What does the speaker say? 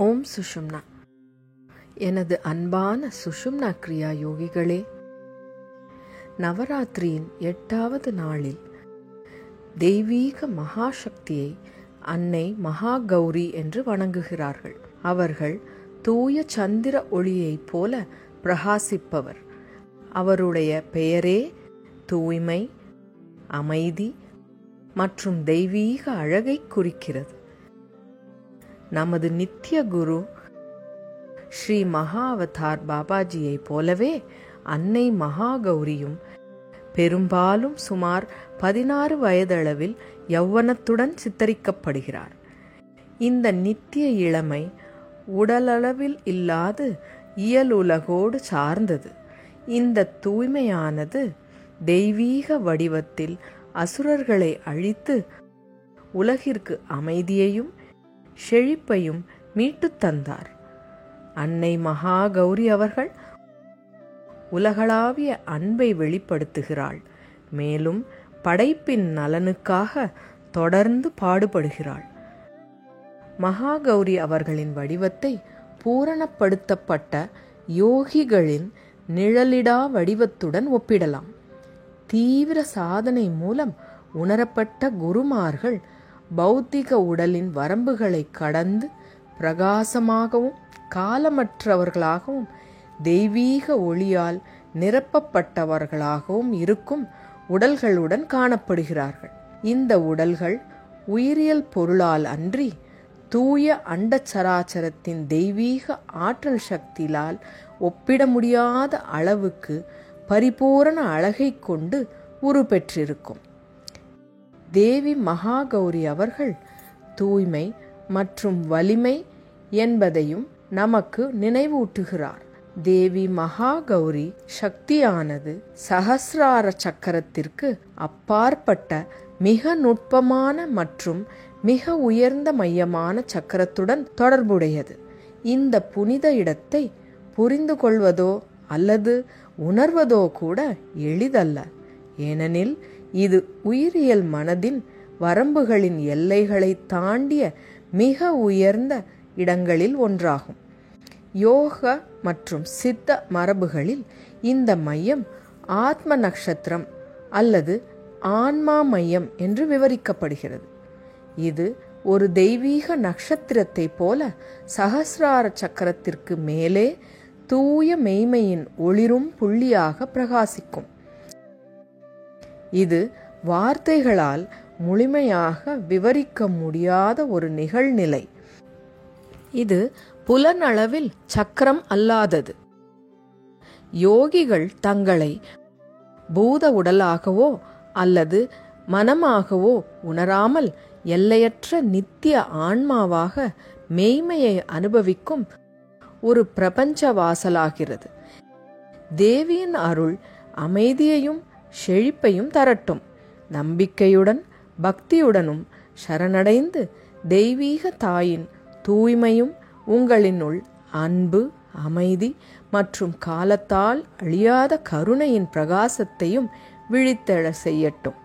ஓம் சுஷும்னா. எனது அன்பான சுஷும்னா கிரியா யோகிகளே, நவராத்திரியின் 8வது நாளில் தெய்வீக மகாசக்தியை அன்னை மகா கௌரி என்று வணங்குகிறார்கள். அவர்கள் தூய சந்திர ஒளியைப் போல பிரகாசிப்பவர். அவருடைய பெயரே தூய்மை, அமைதி மற்றும் தெய்வீக அழகை குறிக்கிறது. நமது நித்திய குரு ஸ்ரீ மகா அவதார் பாபாஜியை போலவே அன்னை மகா கௌரியும் பெரும்பாலும் சுமார் 16 வயதளவில் யௌவனத்துடன் சித்தரிக்கப்படுகிறார். இந்த நித்திய இளமை உடலளவில் இல்லாது இயலுலகோடு சார்ந்தது. இந்த தூய்மையானது தெய்வீக வடிவத்தில் அசுரர்களை அழித்து உலகிற்கு அமைதியையும் செழிப்பையும் மீட்டு தந்தார். அன்னை மகா கௌரி அவர்கள் உலகளாவிய அன்பை வெளிப்படுத்துகிறாள். மேலும் படைப்பின் நலனுக்காக தொடர்ந்து பாடுபடுகிறாள். மகா கௌரி அவர்களின் வடிவத்தை பூரணப்படுத்தப்பட்ட யோகிகளின் நிழலிடா வடிவத்துடன் ஒப்பிடலாம். தீவிர சாதனை மூலம் உணரப்பட்ட குருமார்கள் பௌத்திக உடலின் வரம்புகளை கடந்து பிரகாசமாகவும் காலமற்றவர்களாகவும் தெய்வீக ஒளியால் நிரப்பப்பட்டவர்களாகவும் இருக்கும் உடல்களுடன் காணப்படுகிறார்கள். இந்த உடல்கள் உயிரியல் பொருளால் அன்றி தூய அண்டச்சராச்சரத்தின் தெய்வீக ஆற்றல் சக்தியால் ஒப்பிட முடியாத அளவுக்கு பரிபூரண அழகை கொண்டு உருப்பெற்றிருக்கும். தேவி மகா கௌரி அவர்கள் தூய்மை மற்றும் வலிமை என்பதையும் நமக்கு நினைவூட்டுகிறார். தேவி மகா கௌரி சக்தியானது சஹஸ்ரார சக்கரத்திற்கு அப்பாற்பட்ட மிக நுட்பமான மற்றும் மிக உயர்ந்த மையமான சக்கரத்துடன் தொடர்புடையது. இந்த புனித இடத்தை புரிந்து கொள்வதோ அல்லது உணர்வதோ கூட எளிதல்ல. ஏனெனில் இது உயிரியல் மனதின் வரம்புகளின் எல்லைகளை தாண்டிய மிக உயர்ந்த இடங்களில் ஒன்றாகும். யோக மற்றும் சித்த மரபுகளில் இந்த மையம் ஆத்ம நட்சத்திரம் அல்லது ஆன்மா மையம் என்று விவரிக்கப்படுகிறது. இது ஒரு தெய்வீக நட்சத்திரத்தை போல சஹஸ்ரார சக்கரத்திற்கு மேலே தூய மெய்மையின் ஒளிரும் புள்ளியாக பிரகாசிக்கும். இது வார்த்தைகளால் முழுமையாக விவரிக்க முடியாத ஒரு நிகழ்நிலை. இது புலனளவில் சக்கரம் அல்லாதது. யோகிகள் தங்களை பூத உடலாகவோ அல்லது மனமாகவோ உணராமல் எல்லையற்ற நித்திய ஆன்மாவாக மெய்மையை அனுபவிக்கும் ஒரு பிரபஞ்ச வாசலாகிறது. தேவியின் அருள் அமைதியையும் செழிப்பையும் தரட்டும். நம்பிக்கையுடன் பக்தியுடனும் சரணடைந்து தெய்வீக தாயின் தூய்மையும் உங்களினுள் அன்பு, அமைதி மற்றும் காலத்தால் அழியாத கருணையின் பிரகாசத்தையும் விழித்தெழ செய்யட்டும்.